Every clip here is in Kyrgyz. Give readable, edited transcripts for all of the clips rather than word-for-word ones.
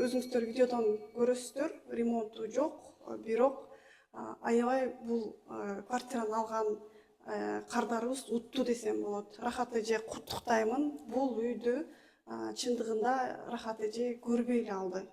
өзүңүздөр видеодон көрөсүздөр, ремонту жок, бирок аябай бул квартираны алган кардарыбыз утту десем болот. Рахат эже куттуктаймын. Бул үйдү чындыгында Рахат эже көрбөй эле алды.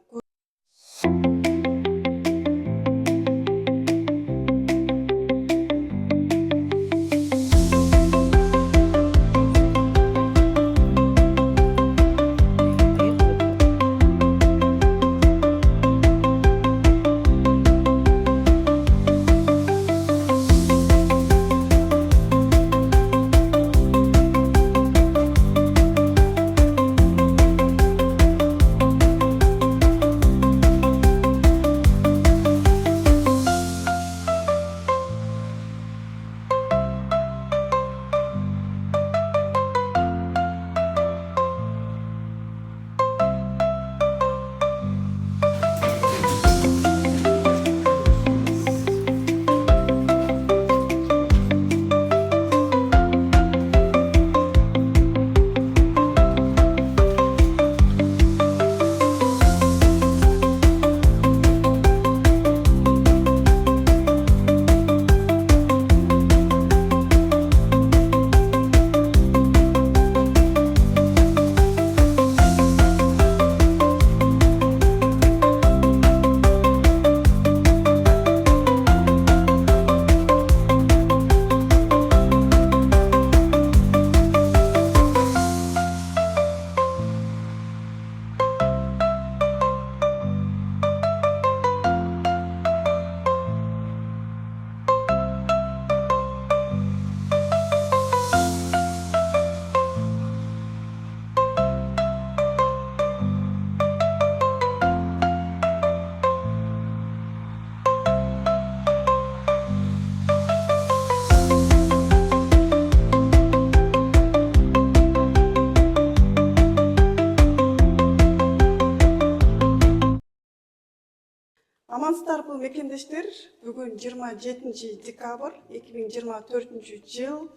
Амансыздарбы мекендештер, бүгүн 27 декабрь 2024 жыл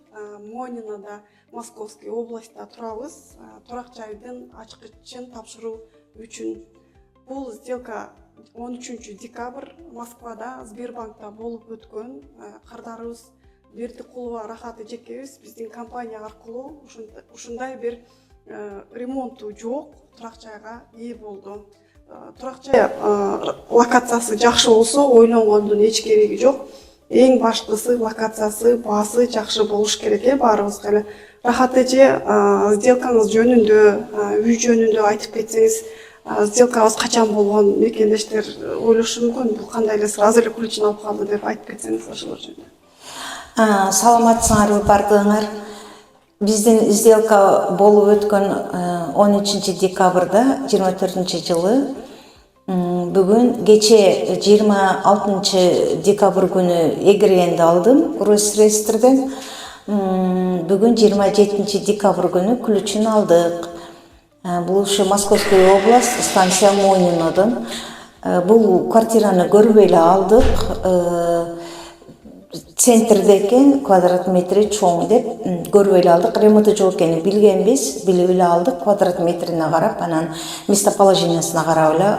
Монинада, Московский областьта турабыз. Турак жайдын ачкычын тапшыруу үчүн. Бул сделка 13 декабрь Москвада Сбербанкта болуп өткөн. Кардарыбыз Бердикулова Рахат эжекебиз биздин компания аркылуу ушундай бир ремонту жок турак жайга ээ болду. Турак жай локациясы жакшы болсо, ойлонгондун эч кереги жок. Эң баштысы локациясы, баасы жакшы болуш керек баарыбызга эле. Рахат эже, сделкаңыз жөнүндө, үй жөнүндө айтып кетсеңиз, сделкабыз качан болгон, мекендештер ойлошу мүмкүн, бул кандай эле сразу эле ключун алып калды деп айтып кетсеңиз ошолор жөнүндө. Саламатсыңарбы бардыгыңар? Биздин сделка болуп өткөн 13 декабрда 24 жылы. Бүгүн кече 26 декабрь күнү эгренди алдым Росреестрден. Бүгүн 27 декабрь күнү ключун алдык. Бул ушу Московская область, станция Монинодон. Бул квартираны көрбөй эле алдык. Центрде экен, квадрат метри чоң деп көрбөй эле алдык. Ремонту жок экенин билгенбиз, билип эле алдык. Квадрат метрине карап, анан местоположениясына карап эле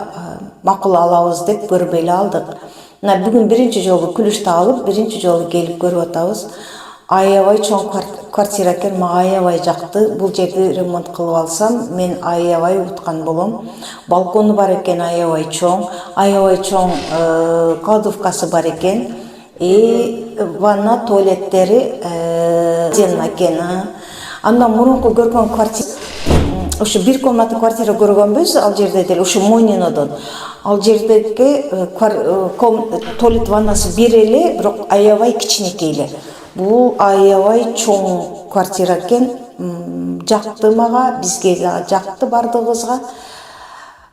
макул алабыз деп көрбөй эле алдык. Мына бүгүн биринчи жолу ключту алып, биринчи жолу келип көрүп атабыз. Аябай чоң квартира экен, мага аябай жакты. Бул жерди ремонт кылып алсам, мен аябай уткан болом. Балкону бар экен, аябай чоң кладовкасы бар экен. Ванна, туалеттери отдельно экен. Андан мурунку көргөн квартира, ушу бир комната квартира көргөнбүз, ал жерде деле ушу Монинодон. Ал жердеги туалет ваннасы бир эле, бирок аябай кичинекей эле. Бул аябай чоң квартира экен. Жакты мага, бизге жакты бардыгыбызга.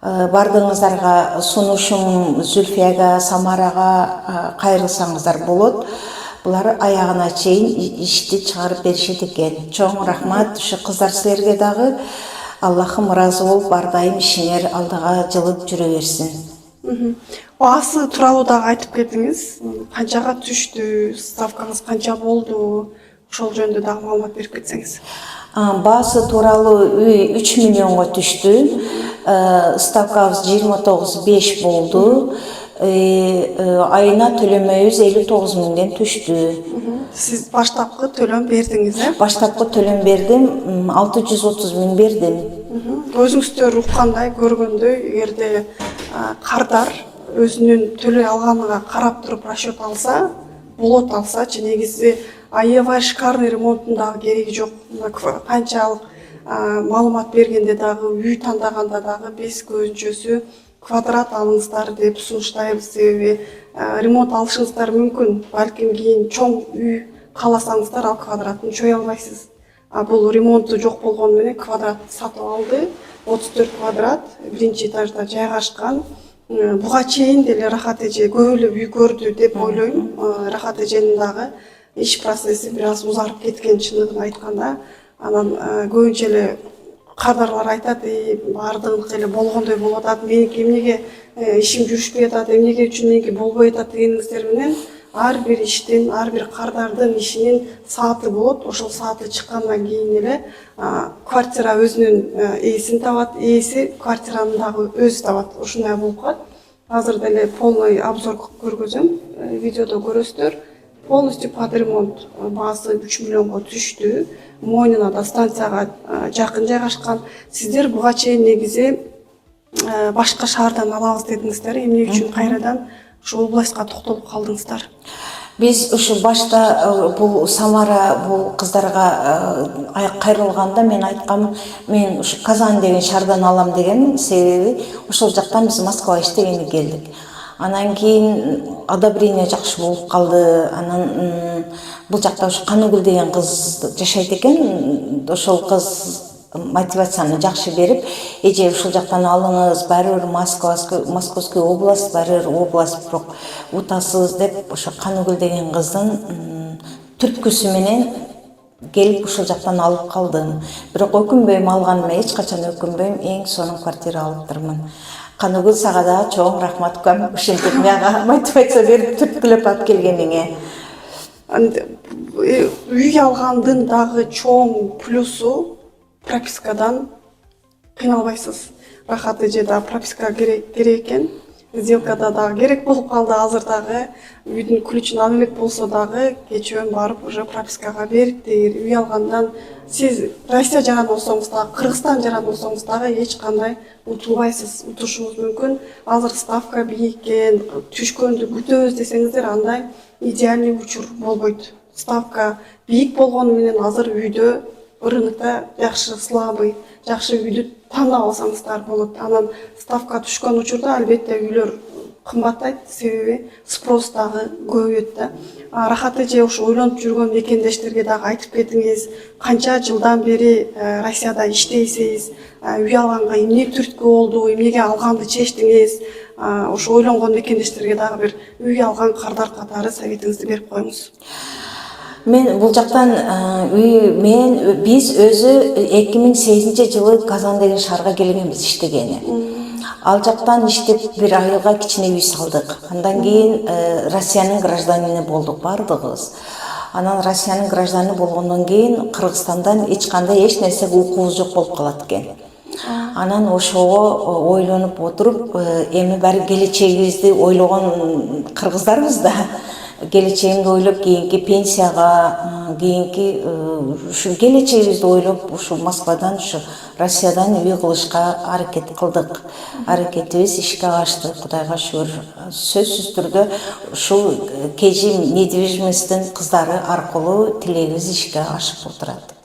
Бардыгыңыздарга сунушум Зүлфияга, Самарага кайрылсаңыздар болот. Булар аягына чейин ишти чыгарып беришет экен. Чоң рахмат ушу кыздар силерге дагы. Аллахым ыраазы болуп, бардайым ишиңер алдыга жылып жүрө берсин. Баасы тууралуу дагы айтып кетиңиз. Канчага түштү, ставкаңыз канча болду? Ошол жөнүндө дагы маалымат берип кетсеңиз. Баасы тууралуу үй 3 миллионго түштү. ставкабыз 29,5 болду. Айына төлөмөбүз 59 миңден түштү. Сиз баштапкы төлөм бердиңиз, Баштапкы төлөм бердим, 630 миң бердим. Өзүңүздөр уккандай, көргөндөй, эгерде кардар өзүнүн төлөй алганына карап туруп расчет алса, болот алсачы, негизи аябай шикарный ремонттун дагы кереги жок. Канчалык маалымат бергенде дагы, үй тандаганда дагы биз көбүнчөсү квадрат алыңыздар деп сунуштайбыз. Себеби ремонт алышыңыздар мүмкүн, балким кийин чоң үй кааласаңыздар ал квадратын чөй албайсыз. Бул ремонту жок болгону менен квадрат сатып алды. 34 квадрат биринчи этажда жайгашкан. Буга чейин деле Рахат эже көп эле үй көрдү деп ойлойм. Рахат эженин дагы иш процесси бир аз узарып кеткен, чынын айтканда. Анан көбүнчө эле кардарлар айтат, баардыгы эле болгондой болуп атат, меники эмнеге ишим жүрүшпөй атат, эмнеге үчүн меники болбой атат дегениңиздер менен ар бир иштин, ар бир кардардын ишинин сааты болот. Ошол сааты чыккандан кийин эле квартира өзүнүн ээсин табат, ээси квартиранын дагы өзү табат. Ушундай болуп калат. Азыр деле полный обзор көргөзөм, видеодо көрөсүздөр. Полностью под ремонт, баасы 3 миллионго түштү. Мойнуна да станцияга жакын жайгашкан. Сиздер буга чейин негизи башка шаардан алабыз дедиңиздер. Эмне үчүн кайрадан ушу областка токтолуп калдыңыздар? Биз ушу башта бул Самара бул кыздарга кайрылганда мен айткам, мен ушу Казань деген шаардан алам деген, себеби ошол жактан биз Москвага иштегенде келдик. Анан кийин одобрение жакшы болуп калды. Анан бул жакта ушу Каныгүл деген кыз жашайт экен. Ошол кыз мотивацияны жакшы берип, эже ушул жактан алыңыз, баары бир Московский область, баары бир область, бирок утасыз деп ошо Каныгүл деген кыздын түрткүсү менен келип ушул жактан алып калдым. Бирок өкүнбөйм, алганыма эч качан өкүнбөйм, эң сонун квартира алыптырмын. Каныгүл, сага да чоң рахмат көм, ушинтип мага мотивация берип түрткүлөп алып келгениңе. Үй алгандын дагы чоң плюсу пропискадан кыйналбайсыз. Рахат эже да прописка керек экен. Сделкада дагы керек болуп калды. Азыр дагы үйдүн ключун ала элек болсо дагы кечөөн барып уже пропискага бериптир. Үй алгандан сиз Россия жаран болсоңуз дагы, Кыргызстан жаран болсоңуз дагы эч кандай утулбайсыз. Утушуңуз мүмкүн. Азыр ставка бийиккен, түшкөндү күтөбүз десеңиздер, андай идеальный учур болбойт. Ставка бийик болгону менен азыр үйдө рынокто жакшы слабый, жакшы үйдү тандап алсаңыздар болот. Анан ставка түшкөн учурда албетте үйлөр кымбаттайт, себеби спрос дагы көбөйөт да. Рахат эже ушу ойлонуп жүргөн мекендештерге дагы айтып кетиңиз, канча жылдан бери Россияда иштейсиз, үй алганга эмне түрткү болду, эмнеге алганды чечтиңиз, ушу ойлонгон мекендештерге дагы бир үй алган кардар катары советиңизди берип коюңуз. Мен бул жактан биз өзү 2008 жылы Казан деген шаарга келгенбиз иштегени. Ал жактан иштеп бир айылга кичине үй салдык. Андан кийин Россиянын гражданины болдук бардыгыбыз. Анан Россиянын гражданы болгондон кийин Кыргызстандан эч кандай эч нерсеге укуубуз жок болуп калат экен. Анан ошого ойлонуп отуруп, эми баары келечегибизди ойлогон кыргыздарбыз да. Келечегимди ойлоп, кийинки пенсияга, кийинки ушу келечегибизди ойлоп, ушу Москвадан, ушу Россиядан үй кылышка аракет кылдык. Аракетибиз ишке ашты, Кудайга шүгүр. Сөзсүз түрдө ушул Кежим недвижимосттун кыздары аркылуу тилегибиз ишке ашып отурат.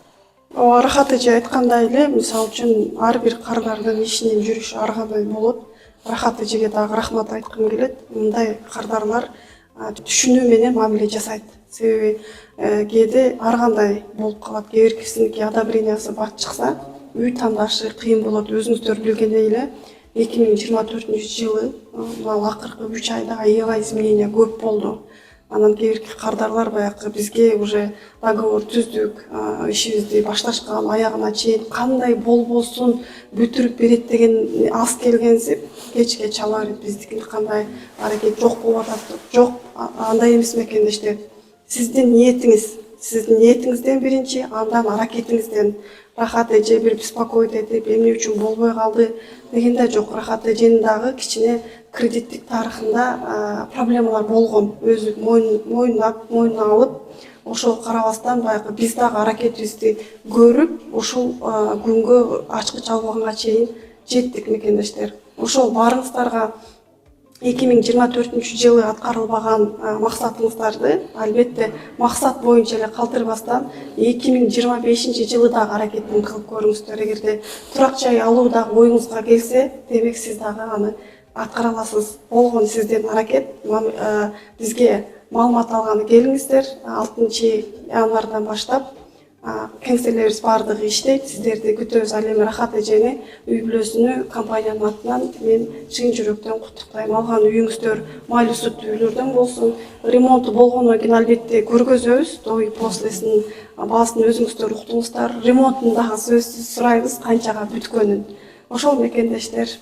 Рахат эже айткандай эле, мисалы үчүн ар бир кардардын ишинин жүрүшү ар кандай болот. Рахат эжеге дагы рахмат айткым келет. Мындай кардарлар түшүнүү менен мамиле жасайт. Себеби кээде ар кандай болуп калат. Кээ биркисиники одобрениясы бат чыкса, үй тандашы кыйын болот. Өзүңүздөр билгендей эле 2024 жылы акыркы 3 айда аябай изменения көп болду. Анан кээ бирки кардарлар баягы бизге уже договор түздүк, ишибизди башташкан, аягына чейин кандай болбосун бүтүрүп берет деген аз келгенсип, кечке чала берет. Биздикин кандай аракет жок болуп атат. Жок, андай эмес мекендештер. Сиздин ниетиңиз сиздин ниетиңизден биринчи, андан аракетиңизден. Рахат эже бир беспокоит этип эмне үчүн болбой калды дегенде жок. Рахат эженин дагы кичине кредиттик тарыхында проблемалар болгон. Өзү мойнуна алып, ошого карабастан баягы биз дагы аракетибизди көрүп, ушул күнгө ачкыч алганга чейин жеттик мекендештер. Ошол баарыңыздарга 2024-жылы аткарылбаган максатыңыздарды албетте максат боюнча эле калтырбастан 2025-жылы дагы аракетин кылып көрүңүздөр. Эгерде турак жай алуу дагы оюңузга келсе, демек сиз дагы аны аткара аласыз. Болгон сиздин аракет. Бизге маалымат алганы келиңиздер. 6 январдан баштап кеңселерибиз баардыгы иштейт. Сиздерди күтөбүз. Ал эми Рахат эжени үй бүлөсүнү компаниянын атынан мен чын жүрөктөн куттуктайм. Алган үйүңүздөр майлуу сүттүү үйлөрдөн болсун. Ремонту болгондон кийин албетте көргөзөбүз. Той послесин баасын өзүңүздөр уктуңуздар. Ремонтун дагы сөзсүз сурайбыз, канчага бүткөнүн. Ошол мекендештер.